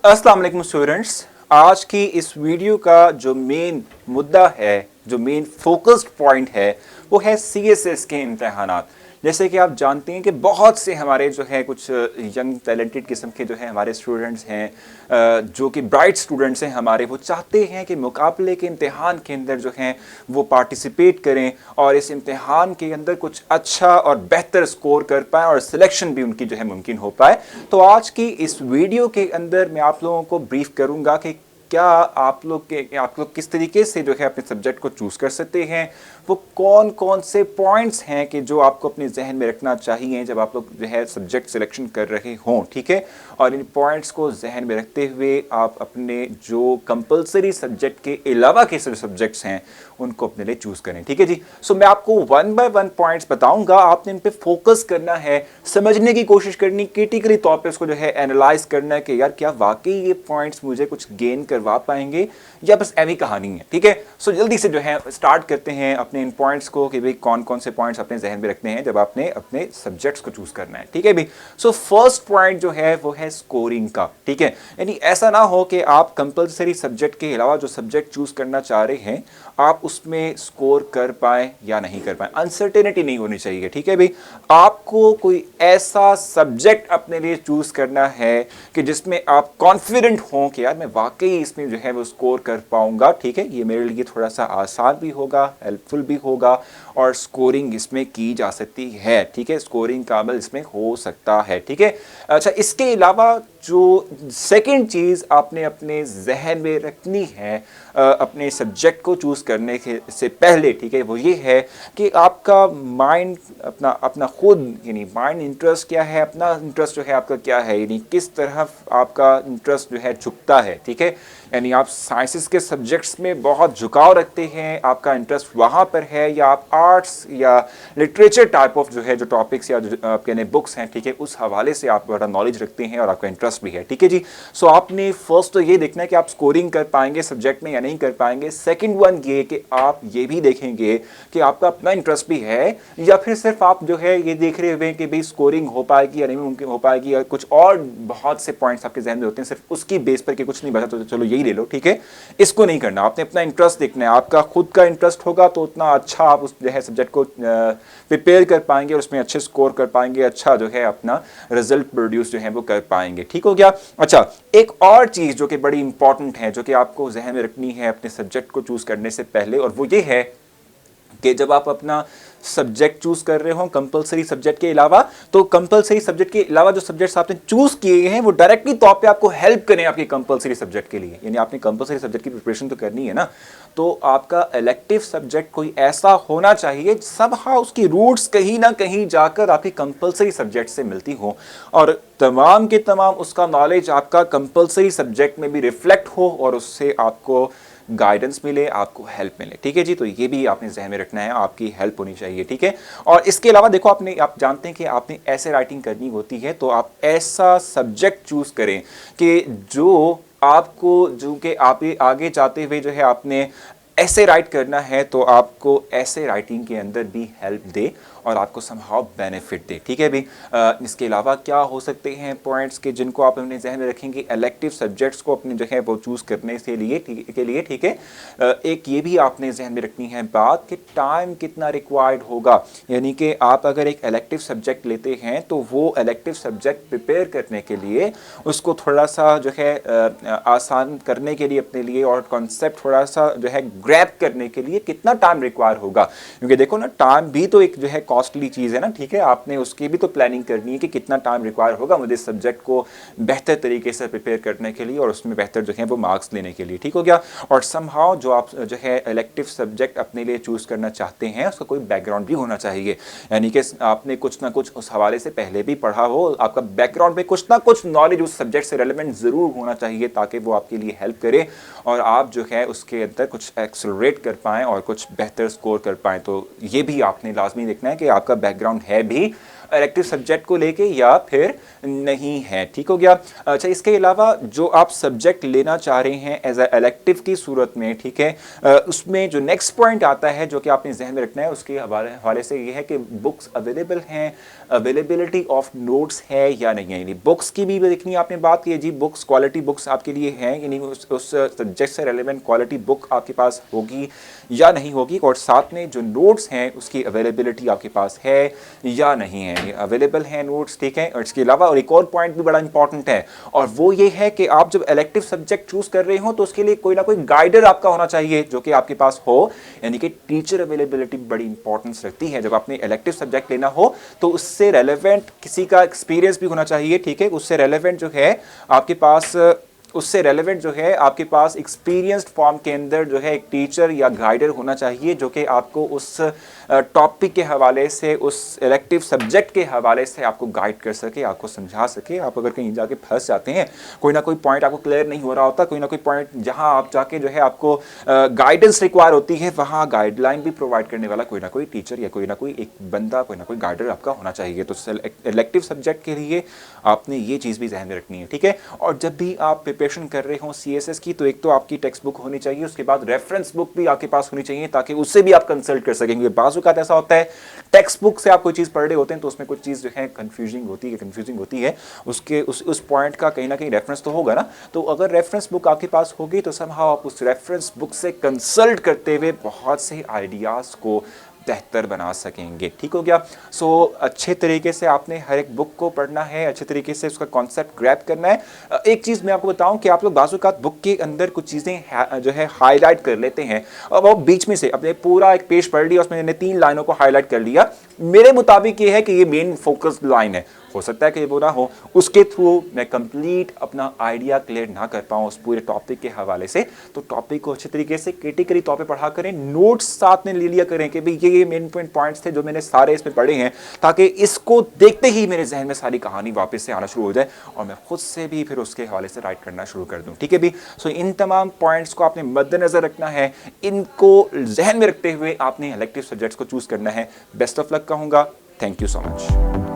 अस्सलाम वालेकुम स्टूडेंट्स। आज की इस वीडियो का जो मेन मुद्दा है, जो मेन फोकस्ड पॉइंट है, वो है सीएसएस के इम्तहानात। जैसे कि आप जानते हैं कि बहुत से हमारे जो है कुछ यंग टैलेंटेड किस्म के जो है हमारे स्टूडेंट्स हैं, जो कि ब्राइट स्टूडेंट्स हैं हमारे, वो चाहते हैं कि मुकाबले के इम्तिहान के अंदर जो हैं वो पार्टिसिपेट करें और इस इम्तिहान के अंदर कुछ अच्छा और बेहतर स्कोर कर पाएँ और सिलेक्शन भी उनकी जो है मुमकिन हो पाए। तो आज की इस वीडियो के अंदर मैं आप लोगों को ब्रीफ करूंगा कि क्या आप लोग किस तरीके से जो है अपने सब्जेक्ट को चूज कर सकते हैं, वो कौन कौन से पॉइंट्स हैं कि जो आपको अपने जहन में रखना चाहिए जब आप लोग जो है सब्जेक्ट सिलेक्शन कर रहे हों। ठीक है, और इन पॉइंट्स को जहन में रखते हुए आप अपने जो कंपलसरी सब्जेक्ट के अलावा के सब्जेक्ट्स हैं उनको अपने लिए चूज करें। ठीक है जी। सो मैं आपको वन बाय वन पॉइंट्स बताऊंगा, आपने इन पे फोकस करना है, समझने की कोशिश करनी, क्रिटिकली तौर पे उसको जो है एनालाइज करना है कि यार क्या वाकई ये पॉइंट्स मुझे कुछ गेन करवा पाएंगे या बस एवी कहानी है। ठीक है, सो जल्दी से जो है स्टार्ट करते हैं अपने इन पॉइंट्स को कि भाई कौन कौन से पॉइंट्स अपने जहन में रखने हैं जब आपने अपने सब्जेक्ट्स को चूज करना है। ठीक है भाई। सो फर्स्ट पॉइंट जो है वो है स्कोरिंग का। ठीक है, यानी ऐसा ना हो कि आप कंपलसरी सब्जेक्ट के अलावा जो सब्जेक्ट चूज करना चाह रहे हैं आप उसमें स्कोर कर पाए या नहीं कर पाए, अनसर्टेनिटी नहीं होनी चाहिए। ठीक है भाई, आपको कोई ऐसा सब्जेक्ट अपने लिए चूज करना है कि जिसमें आप कॉन्फिडेंट हों कि यार मैं वाकई इसमें जो है वो स्कोर कर पाऊंगा। ठीक है, ये मेरे लिए थोड़ा सा आसान भी होगा, हेल्पफुल भी होगा और स्कोरिंग इसमें की जा सकती है। ठीक है, स्कोरिंग का अमल इसमें हो सकता है। ठीक है, अच्छा, इसके अलावा जो सेकंड चीज आपने अपने जहन में रखनी है अपने सब्जेक्ट को चूज करने के से पहले, ठीक है, वो ये है कि आपका माइंड अपना अपना खुद यानी माइंड इंटरेस्ट क्या है, अपना इंटरेस्ट जो है आपका क्या है, यानी किस तरफ आपका इंटरेस्ट जो है झुकता है। ठीक है, यानी आप साइंसेस के सब्जेक्ट्स में बहुत झुकाव रखते हैं, आपका इंटरेस्ट वहाँ पर है, या आप आर्ट्स या लिटरेचर टाइप ऑफ जो है जो टॉपिक्स या जो आपके बुक्स हैं, ठीक है, उस हवाले से आप बड़ा नॉलेज रखते हैं और आपका इंटरेस्ट भी है। ठीक है जी। सो आपने फर्स्ट तो ये देखना है कि आप स्कोरिंग कर पाएंगे सब्जेक्ट में या नहीं कर पाएंगे। सेकंड वन ये कि आप ये भी देखेंगे कि आपका अपना इंटरेस्ट भी है या फिर सिर्फ आप जो है ये देख रहे हुए कि भाई स्कोरिंग हो पाएगी या नहीं मुमकिन हो पाएगी, या कुछ और बहुत से पॉइंट्स आपके जहन में होते हैं, सिर्फ उसकी बेस पर कि कुछ नहीं बचा तो चलो यही ले लो। ठीक है, इसको नहीं करना, आपने अपना इंटरेस्ट देखना है। आपका खुद का इंटरेस्ट होगा तो उतना अच्छा आप उस जो है सब्जेक्ट को प्रिपेयर कर पाएंगे और उसमें अच्छे स्कोर कर पाएंगे, अच्छा जो है अपना रिजल्ट प्रोड्यूस जो है वो कर पाएंगे। ठीक हो गया। अच्छा, एक और चीज जो कि बड़ी इंपॉर्टेंट है जो कि आपको जहन में रखनी है अपने सब्जेक्ट को चूज करने से पहले, और वो ये है कि जब आप अपना सब्जेक्ट चूज कर रहे हो कंपलसरी सब्जेक्ट के अलावा, तो कंपलसरी सब्जेक्ट के अलावा जो सब्जेक्ट्स आपने चूज किए हैं वो डायरेक्टली तौर पे आपको हेल्प करें आपके कंपलसरी सब्जेक्ट के लिए। यानी आपने कंपलसरी सब्जेक्ट की प्रिपरेशन तो करनी है ना, तो आपका इलेक्टिव सब्जेक्ट कोई ऐसा होना चाहिए समहाउ उसकी रूट्स कहीं ना कहीं जाकर आपके कंपलसरी सब्जेक्ट से मिलती हो और तमाम के तमाम उसका नॉलेज आपका कंपलसरी सब्जेक्ट में भी रिफ्लेक्ट हो और उससे आपको गाइडेंस मिले, आपको हेल्प मिले। ठीक है जी, तो ये भी आपने जहन में रखना है, आपकी हेल्प होनी चाहिए। ठीक है, और इसके अलावा देखो आप जानते हैं कि आपने ऐसे राइटिंग करनी होती है तो आप ऐसा सब्जेक्ट चूज करें कि जो आपको, जो कि आप आगे जाते हुए जो है आपने ऐसे राइट करना है तो आपको ऐसे राइटिंग के अंदर भी हेल्प दे और आपको समहाउ बेनिफिट दे। ठीक है भाई। इसके अलावा क्या हो सकते हैं पॉइंट्स के जिनको आप अपने जहन में रखेंगे इलेक्टिव सब्जेक्ट्स को अपने जो है वो चूज करने से लिए ठीक है, एक ये भी आपने जहन में रखनी है बात कि टाइम कितना रिक्वायर्ड होगा। यानी कि आप अगर एक इलेक्टिव सब्जेक्ट लेते हैं तो वो इलेक्टिव सब्जेक्ट प्रिपेयर करने के लिए उसको थोड़ा सा जो है आसान करने के लिए अपने लिए और कॉन्सेप्ट थोड़ा सा जो है ग्रैब करने के लिए कितना टाइम रिक्वायर होगा, क्योंकि देखो ना टाइम भी तो एक जो है कॉस्टली चीज है ना। ठीक है, आपने उसकी भी तो प्लानिंग करनी है कि कितना टाइम रिक्वायर होगा मुझे सब्जेक्ट को बेहतर तरीके से प्रिपेयर करने के लिए और उसमें बेहतर जो है वो मार्क्स लेने के लिए। ठीक हो गया। और समहाउ जो आप जो है इलेक्टिव सब्जेक्ट अपने लिए चूज करना चाहते हैं उसका कोई बैकग्राउंड भी होना चाहिए, यानी कि आपने कुछ ना कुछ उस हवाले से पहले भी पढ़ा हो, आपका बैकग्राउंड में कुछ ना कुछ नॉलेज उस सब्जेक्ट से रेलेवेंट जरूर होना चाहिए ताकि वो आपके लिए हेल्प करे और आप जो है उसके अंदर कुछ एक्सेलरेट कर पाएं और कुछ बेहतर स्कोर कर पाएं। तो ये भी आपने लाजमी देखना है कि आपका बैकग्राउंड है भी इलेक्टिव सब्जेक्ट को लेके या फिर नहीं है। ठीक हो गया। अच्छा, इसके अलावा जो आप सब्जेक्ट लेना चाह रहे हैं एज अ इलेक्टिव की सूरत में, ठीक है, उसमें जो नेक्स्ट पॉइंट आता है जो कि आपने जहन में रखना है, उसके हवाले से ये है कि बुक्स अवेलेबल हैं, अवेलेबिलिटी ऑफ नोट्स है या नहीं है। यानी बुक्स की भी देखनी आपने बात की है जी, बुक्स क्वालिटी बुक्स आपके लिए हैं, यानी उस सब्जेक्ट से रेलेवेंट क्वालिटी बुक आपके पास होगी या नहीं होगी, और साथ में जो नोट्स हैं उसकी अवेलेबिलिटी आपके पास है या नहीं है, अवेलेबल है नोट्स, ठीक है। और इसके अलावा और एक और पॉइंट भी बड़ा इंपॉर्टेंट है, और वो ये है कि आप जब इलेक्टिव सब्जेक्ट चूज कर रहे हो तो उसके लिए कोई ना कोई गाइडर आपका होना चाहिए जो कि आपके पास हो, यानी कि टीचर अवेलेबिलिटी बड़ी इंपॉर्टेंस रखती है। जब आपने इलेक्टिव सब्जेक्ट लेना हो तो उससे रेलेवेंट किसी का एक्सपीरियंस भी होना चाहिए, ठीक है, उससे रेलेवेंट जो है आपके पास आपके पास एक्सपीरियंस्ड फॉर्म के अंदर जो है एक टीचर या गाइडर होना चाहिए जो कि आपको उस टॉपिक के हवाले से, उस इलेक्टिव सब्जेक्ट के हवाले से आपको गाइड कर सके, आपको समझा सके। आप अगर कहीं जाके फंस जाते हैं, कोई ना कोई पॉइंट आपको क्लियर नहीं हो रहा होता, कोई ना कोई पॉइंट जहां आप जाके जो है आपको गाइडेंस रिक्वायर होती है, वहां गाइडलाइन भी प्रोवाइड करने वाला कोई ना कोई टीचर या कोई ना कोई एक बंदा, कोई ना कोई गाइडर आपका होना चाहिए। तो इलेक्टिव सब्जेक्ट के लिए आपने ये चीज़ भी ध्यान में रखनी है, ठीक है। और जब भी आप प्रिपरेशन कर रहे हो CSS की, तो एक तो आपकी टेक्स्ट बुक होनी चाहिए, उसके बाद रेफरेंस बुक भी आपके पास होनी चाहिए ताकि उससे भी आप कंसल्ट कर सकेंगे। बाजू का ऐसा होता है टेक्स्ट बुक से आप कोई चीज़ पढ़ रहे होते हैं तो उसमें कुछ चीज़ जो है कंफ्यूजिंग होती है, उसके उस पॉइंट का कहीं ना कहीं रेफरेंस तो होगा ना। तो अगर रेफरेंस बुक आपके पास होगी तो समहाउ आप उस रेफरेंस बुक से कंसल्ट करते हुए बहुत से आइडियाज़ को बेहतर बना सकेंगे। ठीक हो गया। सो अच्छे तरीके से आपने हर एक बुक को पढ़ना है, अच्छे तरीके से उसका कॉन्सेप्ट ग्रैब करना है। एक चीज़ मैं आपको बताऊं कि आप लोग बाज़ औक़ात बुक के अंदर कुछ चीज़ें जो है हाईलाइट कर लेते हैं, और वो बीच में से अपने पूरा एक पेज पढ़ लिया, उसमें मैंने 3 लाइनों को हाईलाइट कर लिया। मेरे मुताबिक ये है कि ये मेन फोकस लाइन है, हो सकता है कि ये वो ना हो, उसके थ्रू मैं कंप्लीट अपना आइडिया क्लियर ना कर पाऊँ उस पूरे टॉपिक के हवाले से। तो टॉपिक को अच्छे तरीके से कैटेगरी तौर पे पढ़ा करें, नोट्स साथ में ले लिया करें कि भाई ये मेन पॉइंट्स थे जो मैंने सारे इसमें पढ़े हैं, ताकि इसको देखते ही मेरे जहन में सारी कहानी वापस से आना शुरू हो जाए और मैं खुद से भी फिर उसके हवाले से राइट करना शुरू कर दूँ। ठीक है भी। सो इन तमाम पॉइंट्स को आपने मद्देनजर रखना है, इनको जहन में रखते हुए आपने इलेक्टिव सब्जेक्ट्स को चूज करना है। बेस्ट ऑफ लक कहूँगा। Thank you so much.